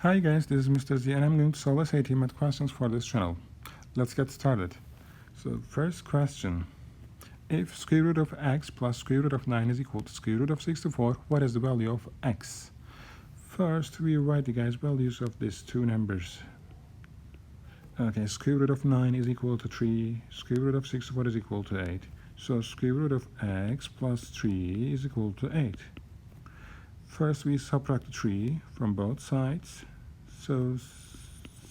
Hi guys, this is Mr.Z and I'm going to solve SAT math questions for this channel. Let's get started. So first question. If square root of x plus square root of 9 is equal to square root of 64, what is the value of x? First, we write the guys values of these two numbers. Okay, square root of 9 is equal to 3, square root of 64 is equal to 8. So square root of x plus 3 is equal to 8. First, we subtract 3 from both sides. So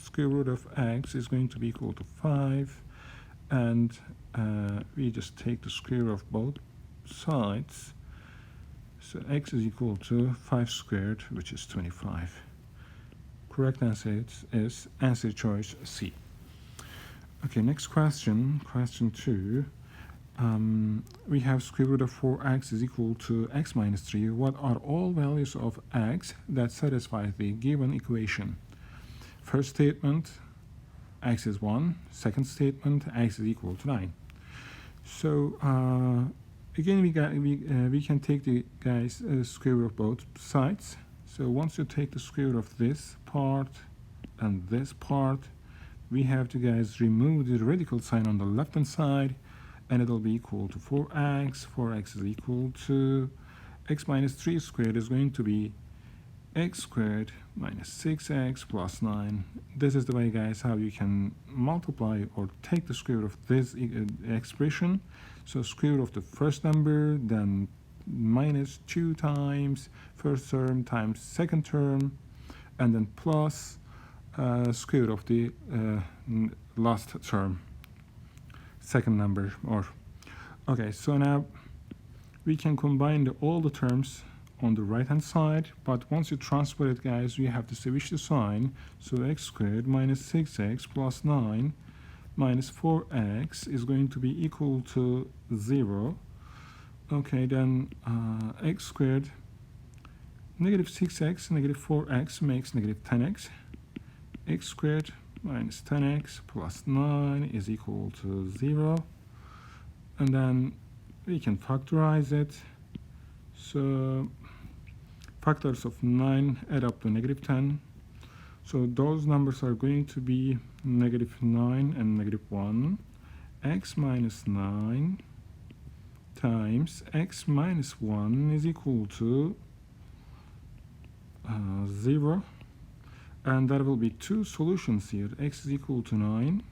square root of x is going to be equal to 5. And we just take the square of both sides. So x is equal to 5 squared, which is 25. Correct answer is answer choice C. Okay, next question, question 2. We have square root of 4x is equal to x minus 3. What are all values of x that satisfy the given equation? First statement, x is 1. Second statement, x is equal to 9. So again, we can take the guys square root of both sides. So once you take the square root of this part and this part, we have to guys remove the radical sign on the left hand side, and it'll be equal to 4x. 4x is equal to x minus 3 squared is going to be x squared minus 6x plus 9. This is the way, guys, how you can multiply or take the square root of this expression. So square root of the first number, then minus 2 times first term times second term, and then plus square root of the last term, second number. Or okay, so now we can combine all the terms on the right hand side, but once you transfer it, guys, you have to switch the sign. So x squared minus 6x plus 9 minus 4x is going to be equal to 0. Okay, then x squared negative 6x negative 4x makes negative 10x. X squared minus 10x plus 9 is equal to 0. And then we can factorize it. So factors of 9 add up to negative 10. So those numbers are going to be negative 9 and negative 1. X minus 9 times x minus 1 is equal to 0. And there will be two solutions here. X is equal to 9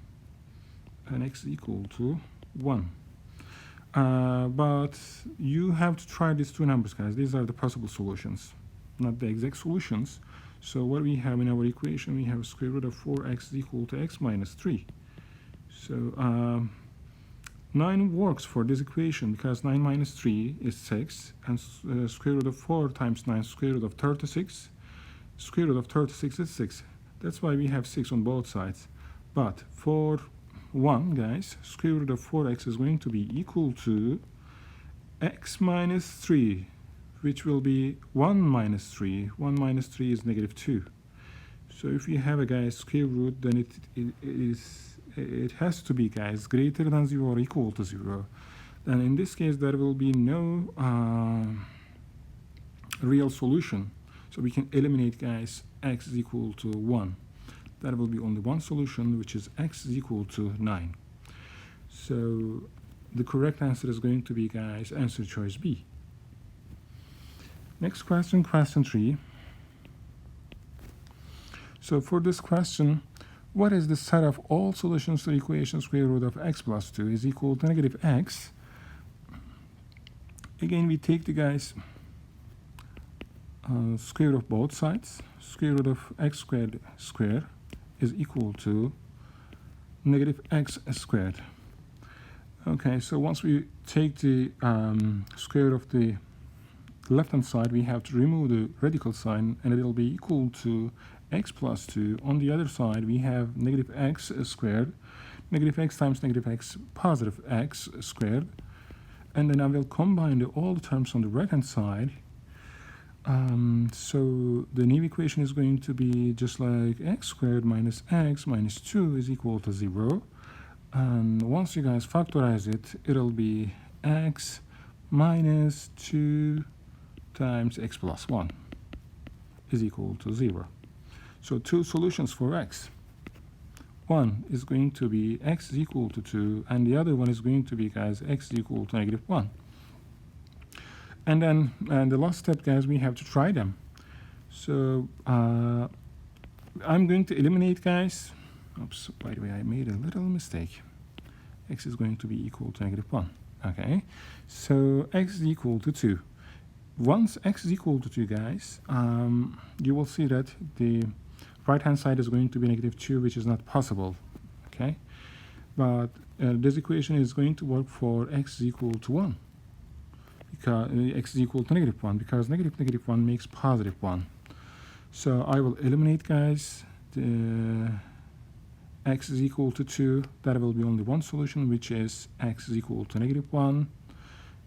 and x is equal to 1. But you have to try these two numbers, guys. These are the possible solutions, not the exact solutions. So what we have in our equation, we have square root of 4x is equal to x minus 3. So 9 works for this equation because 9 minus 3 is 6, and square root of 4 times 9 square root of 36. Square root of 36 is 6. That's why we have 6 on both sides. But for 1, guys, square root of 4x is going to be equal to x minus 3, which will be 1 minus 3. 1 minus 3 is negative 2. So if you have a, guys, square root, then it has to be, guys, greater than 0 or equal to 0. Then in this case, there will be no real solution. So we can eliminate, guys, x is equal to 1. There will be only one solution, which is x is equal to 9. So the correct answer is going to be, guys, answer choice B. Next question, question 3. So for this question, what is the set of all solutions to the equation square root of x plus 2 is equal to negative x? Again, we take the, guys, square root of both sides. Square root of x squared is equal to negative x squared. Okay, so once we take the square root of the left hand side, we have to remove the radical sign, and it will be equal to x plus 2. On the other side, we have negative x squared. Negative x times negative x, positive x squared. And then I will combine all the terms on the right hand side. So the new equation is going to be just like x squared minus x minus 2 is equal to 0. And once you guys factorize it, it'll be x minus 2 times x plus 1 is equal to 0. So two solutions for x. One is going to be x is equal to 2, and the other one is going to be, guys, x is equal to -1. And then the last step, guys, we have to try them. So I'm going to eliminate, guys. Oops, by the way, I made a little mistake. X is going to be equal to -1. Okay, so x is equal to 2. Once x is equal to 2, guys, you will see that the right-hand side is going to be -2, which is not possible. Okay, but this equation is going to work for x is equal to 1. Because x is equal to -1, because -1 makes +1. So I will eliminate, guys, the x is equal to 2. That will be only one solution, which is x is equal to -1.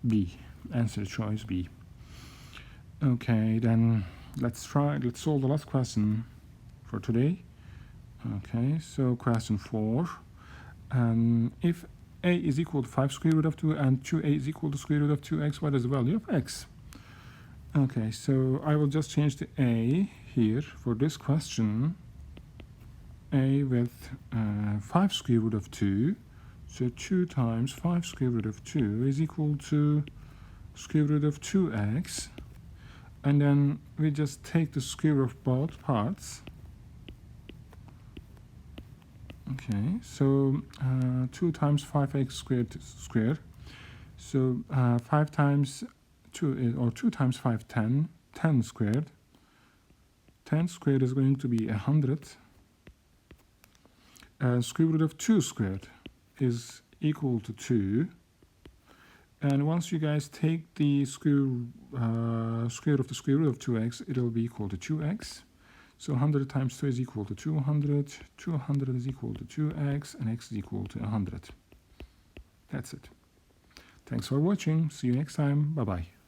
B. Answer choice B. Okay, then let's solve the last question for today. Okay, so question 4. If a is equal to 5 square root of 2 and 2a is equal to square root of 2x, what is the value of x? Okay, so I will just change the a here for this question. A with 5 square root of 2. So 2 times 5 square root of 2 is equal to square root of 2x. And then we just take the square root of both parts. Okay, so 2 times 5x squared. So 5 times 2 is, or 2 times 5, 10. 10 squared. 10 squared is going to be 100. Square root of 2 squared is equal to 2. And once you guys take the square root of the square root of 2x, it will be equal to 2x. So 100 times 2 is equal to 200. 200 is equal to 2x, and x is equal to 100. That's it. Thanks for watching. See you next time. Bye-bye.